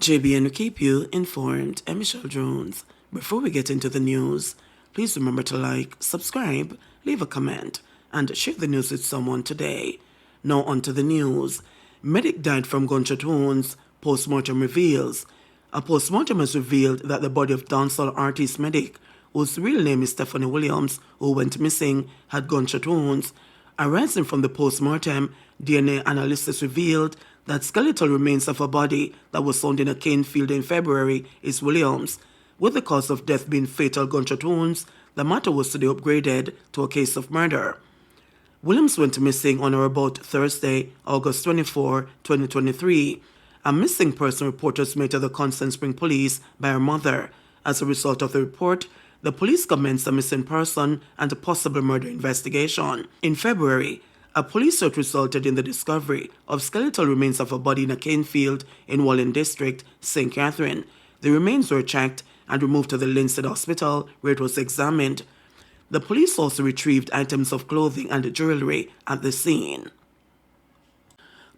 JBNN will keep you informed. I'm Michelle Jones. Before we get into the news, please remember to like, subscribe, leave a comment, and share the news with someone today. Now on to the news. Medic died from gunshot wounds, postmortem reveals. A postmortem has revealed that the body of dancehall artist Medic, whose real name is Stephanie Williams, who went missing, had gunshot wounds. Arising from the postmortem, DNA analysis revealed that skeletal remains of a body that was found in a cane field in February is Williams. With the cause of death being fatal gunshot wounds, the matter was today upgraded to a case of murder. Williams went missing on or about Thursday, August 24, 2023. A missing person report was made to the Constant Spring Police by her mother. As a result of the report, the police commenced a missing person and a possible murder investigation. In February, a police search resulted in the discovery of skeletal remains of a body in a cane field in Wallen District, St. Catherine. The remains were checked and removed to the Linstead Hospital, where it was examined. The police also retrieved items of clothing and jewelry at the scene.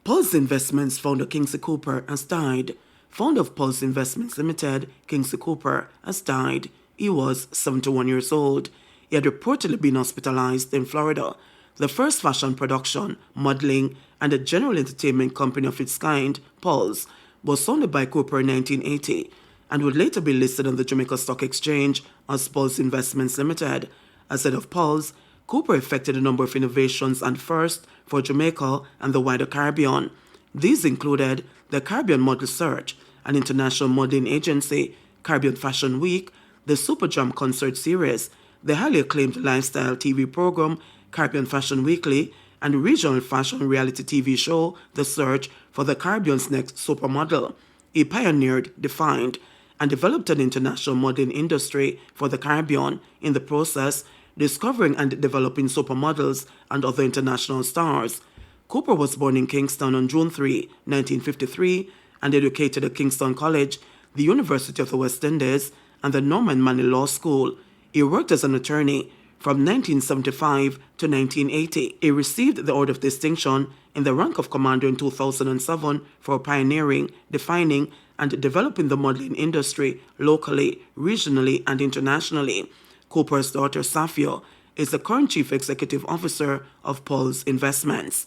Pulse Investments founder Kingsley Cooper has died. Founder of Pulse Investments Limited, Kingsley Cooper, has died. He was 71 years old. He had reportedly been hospitalized in Florida. The first fashion production, modeling, and a general entertainment company of its kind, Pulse, was founded by Cooper in 1980 and would later be listed on the Jamaica Stock Exchange as Pulse Investments Limited. As head of Pulse, Cooper effected a number of innovations and firsts for Jamaica and the wider Caribbean. These included the Caribbean Model Search, an international modeling agency, Caribbean Fashion Week, the Super Jam Concert Series, the highly acclaimed lifestyle TV program, Caribbean Fashion Weekly, and regional fashion reality TV show, The Search for the Caribbean's Next Supermodel. He pioneered, defined, and developed an international modeling industry for the Caribbean, in the process, discovering and developing supermodels and other international stars. Cooper was born in Kingston on June 3, 1953, and educated at Kingston College, the University of the West Indies, and the Norman Manley Law School. He worked as an attorney from 1975 to 1980. He received the Order of Distinction in the rank of Commander in 2007 for pioneering, defining, and developing the modeling industry locally, regionally, and internationally. Cooper's daughter, Safia, is the current Chief Executive Officer of Pulse Investments.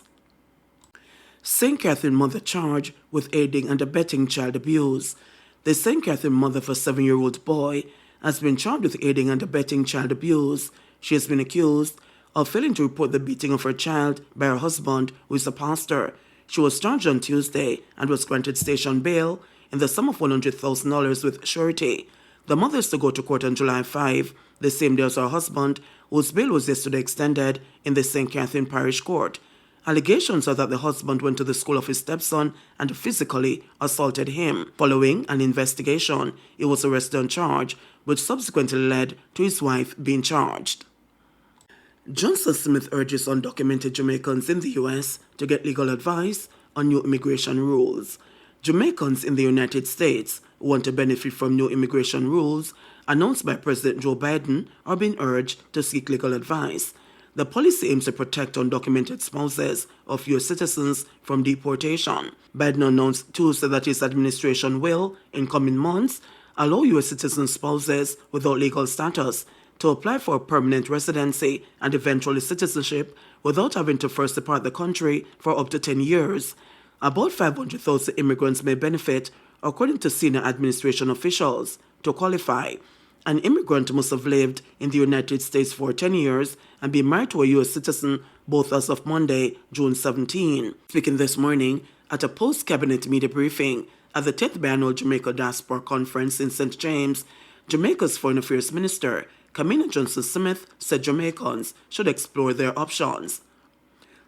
St. Catherine mother charged with aiding and abetting child abuse. The St. Catherine mother of a 7-year-old boy has been charged with aiding and abetting child abuse. She has been accused of failing to report the beating of her child by her husband, who is a pastor. She was charged on Tuesday and was granted station bail in the sum of $100,000 with surety. The mother is to go to court on July 5, the same day as her husband, whose bail was yesterday extended in the St. Catherine Parish Court. Allegations are that the husband went to the school of his stepson and physically assaulted him. Following an investigation, he was arrested on charge, which subsequently led to his wife being charged. Johnson Smith urges undocumented Jamaicans in the U.S. to get legal advice on new immigration rules. Jamaicans in the United States who want to benefit from new immigration rules announced by President Joe Biden are being urged to seek legal advice. The policy aims to protect undocumented spouses of U.S. citizens from deportation. Biden announced Tuesday that his administration will, in coming months, allow U.S. citizen spouses without legal status to apply for a permanent residency and eventually citizenship without having to first depart the country for up to 10 years. About 500,000 immigrants may benefit, according to senior administration officials. To qualify, an immigrant must have lived in the United States for 10 years and be married to a U.S. citizen both as of Monday, June 17. Speaking this morning at a post-cabinet media briefing at the 10th Biannual Jamaica Diaspora Conference in St. James, Jamaica's Foreign Affairs Minister, Kamina Johnson-Smith, said Jamaicans should explore their options.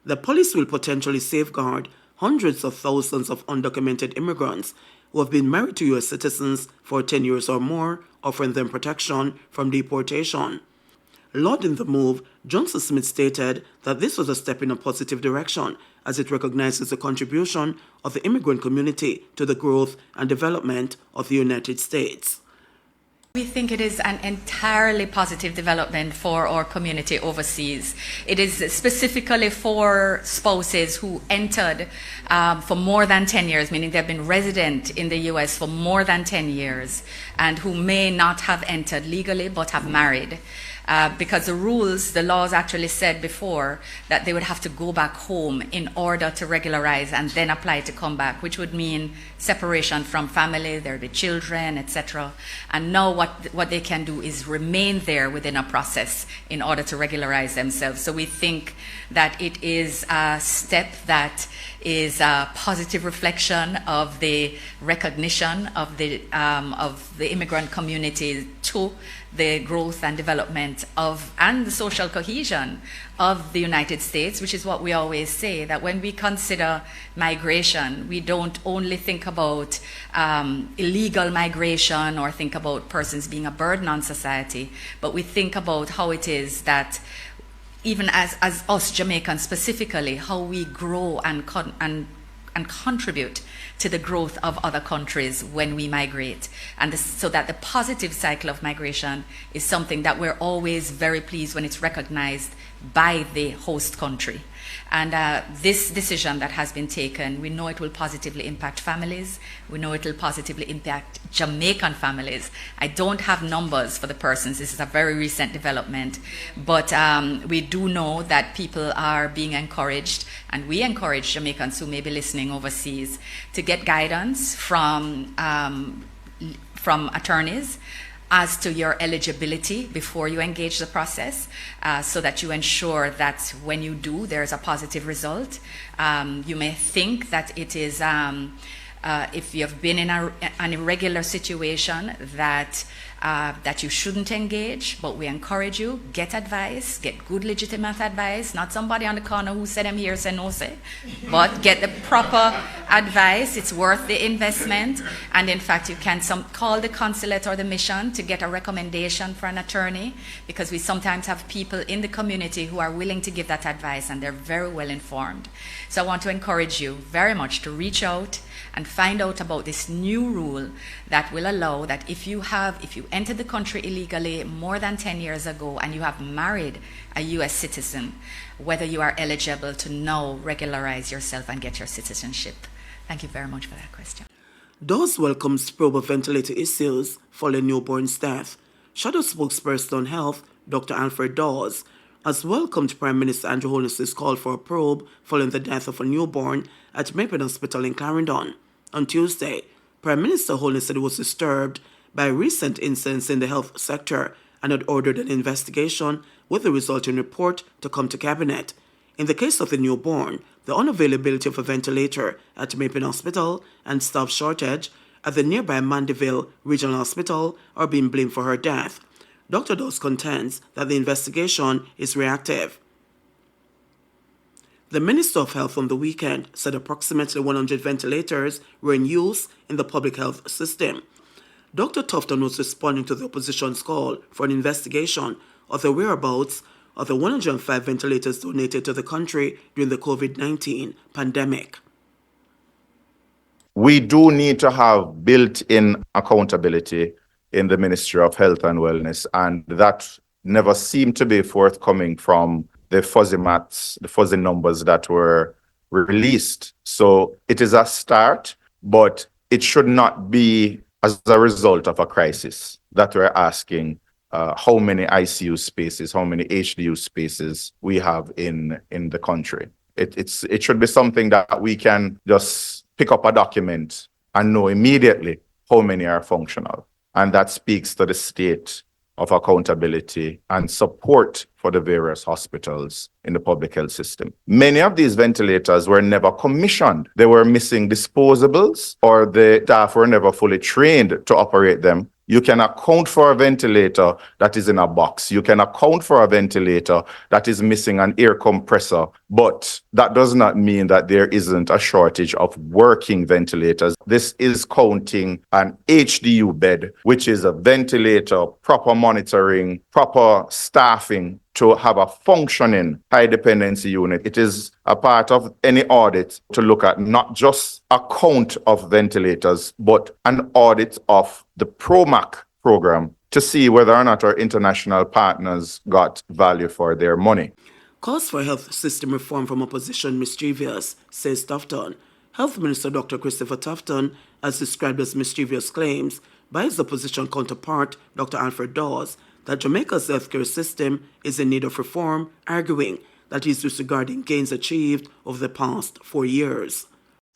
The policy will potentially safeguard hundreds of thousands of undocumented immigrants who have been married to U.S. citizens for 10 years or more, offering them protection from deportation. Lauding the move, Johnson-Smith stated that this was a step in a positive direction as it recognizes the contribution of the immigrant community to the growth and development of the United States. We think it is an entirely positive development for our community overseas. It is specifically for spouses who entered for more than 10 years, meaning they've been resident in the US for more than 10 years, and who may not have entered legally but have married. Because the laws actually said before that they would have to go back home in order to regularize and then apply to come back, which would mean separation from family, there would be children, etc. And now what they can do is remain there within a process in order to regularize themselves. So we think that it is a step that is a positive reflection of the recognition of the immigrant community to the growth and development of and the social cohesion of the United States, which is what we always say, that when we consider migration, we don't only think about illegal migration or think about persons being a burden on society, but we think about how it is that even as us Jamaicans specifically, how we grow and contribute to the growth of other countries when we migrate. And so that the positive cycle of migration is something that we're always very pleased when it's recognized by the host country. And this decision that has been taken, we know it will positively impact families. We know it will positively impact Jamaican families. I don't have numbers for the persons. This is a very recent development. But we do know that people are being encouraged, and we encourage Jamaicans who may be listening overseas to get guidance from attorneys as to your eligibility before you engage the process, so that you ensure that when you do, there's a positive result. You may think that it is, if you've been in an irregular situation, that you shouldn't engage, but we encourage you, get advice, get good legitimate advice, not somebody on the corner who said I'm here, say no say, but get the proper advice. It's worth the investment. And in fact, you can call the consulate or the mission to get a recommendation for an attorney, because we sometimes have people in the community who are willing to give that advice, and they're very well informed. So I want to encourage you very much to reach out and find out about this new rule that will allow that if you entered the country illegally more than 10 years ago and you have married a US citizen, whether you are eligible to now regularize yourself and get your citizenship. Thank you very much for that question. Dawes welcomes probe of ventilator issues following newborn's death. Shadow spokesperson on health, Dr. Alfred Dawes, has welcomed Prime Minister Andrew Holness's call for a probe following the death of a newborn at Maple Hospital in Clarendon. On Tuesday, Prime Minister Holness said he was disturbed by recent incidents in the health sector and had ordered an investigation with the resulting report to come to Cabinet. In the case of the newborn, the unavailability of a ventilator at Maple Hospital and staff shortage at the nearby Mandeville Regional Hospital are being blamed for her death. Dr. Dawes contends that the investigation is reactive. The Minister of Health on the weekend said approximately 100 ventilators were in use in the public health system. Dr. Tufton was responding to the opposition's call for an investigation of the whereabouts of the 105 ventilators donated to the country during the COVID-19 pandemic. We do need to have built-in accountability in the Ministry of Health and Wellness, and that never seemed to be forthcoming from the fuzzy maths, the fuzzy numbers that were released. So it is a start, but it should not be as a result of a crisis that we're asking how many ICU spaces, how many HDU spaces we have in the country. It should be something that we can just pick up a document and know immediately how many are functional. And that speaks to the state of accountability and support for the various hospitals in the public health system. Many of these ventilators were never commissioned. They were missing disposables, or the staff were never fully trained to operate them. You can account for a ventilator that is in a box. You can account for a ventilator that is missing an air compressor, but that does not mean that there isn't a shortage of working ventilators. This is counting an HDU bed, which is a ventilator, proper monitoring, proper staffing to have a functioning high dependency unit. It is a part of any audit to look at not just a count of ventilators, but an audit of the PROMAC program to see whether or not our international partners got value for their money. Calls for health system reform from opposition mischievous, says Tufton. Health Minister Dr. Christopher Tufton has described as mischievous claims by his opposition counterpart, Dr. Alfred Dawes, that Jamaica's healthcare system is in need of reform, arguing that he's disregarding gains achieved over the past 4 years.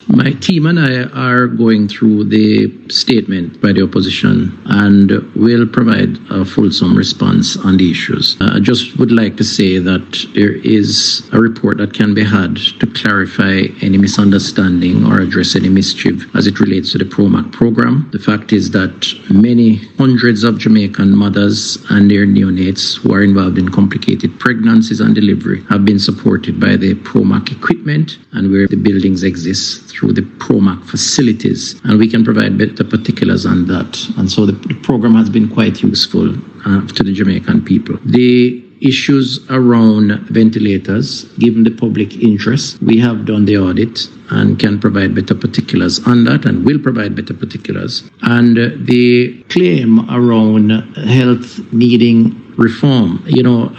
My team and I are going through the statement by the opposition and will provide a fulsome response on the issues. I just would like to say that there is a report that can be had to clarify any misunderstanding or address any mischief as it relates to the PROMAC program. The fact is that many hundreds of Jamaican mothers and their neonates who are involved in complicated pregnancies and delivery have been supported by the PROMAC equipment and where the buildings exist through the PROMAC facilities, and we can provide better particulars on that. And so the program has been quite useful to the Jamaican people. The issues around ventilators, given the public interest, we have done the audit and can provide better particulars on that and will provide better particulars. And the claim around health needing reform,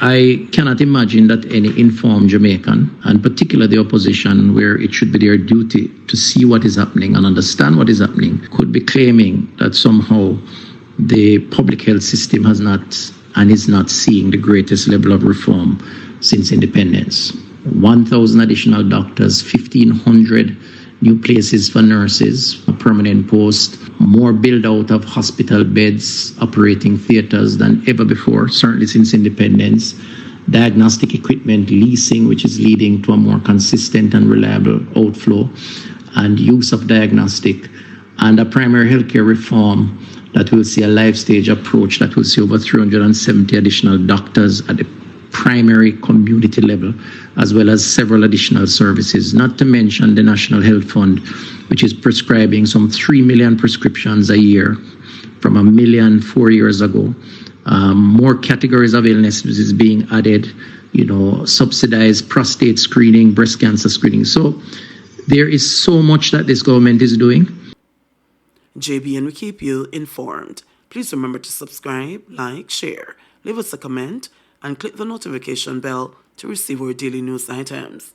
I cannot imagine that any informed Jamaican, and particularly the opposition, where it should be their duty to see what is happening and understand what is happening, could be claiming that somehow the public health system has not and is not seeing the greatest level of reform since independence. 1,000 additional doctors, 1,500 new places for nurses, a permanent post, more build out of hospital beds, operating theaters than ever before, certainly since independence, diagnostic equipment leasing, which is leading to a more consistent and reliable outflow and use of diagnostic, and a primary healthcare reform that will see a life stage approach that will see over 370 additional doctors at the primary community level, as well as several additional services, not to mention the National Health Fund, which is prescribing some 3 million prescriptions a year from 1 million 4 years ago. More categories of illnesses is being added, subsidized prostate screening, breast cancer screening. So there is so much that this government is doing. JBN will keep you informed. Please remember to subscribe, like, share, leave us a comment, and click the notification bell to receive our daily news items.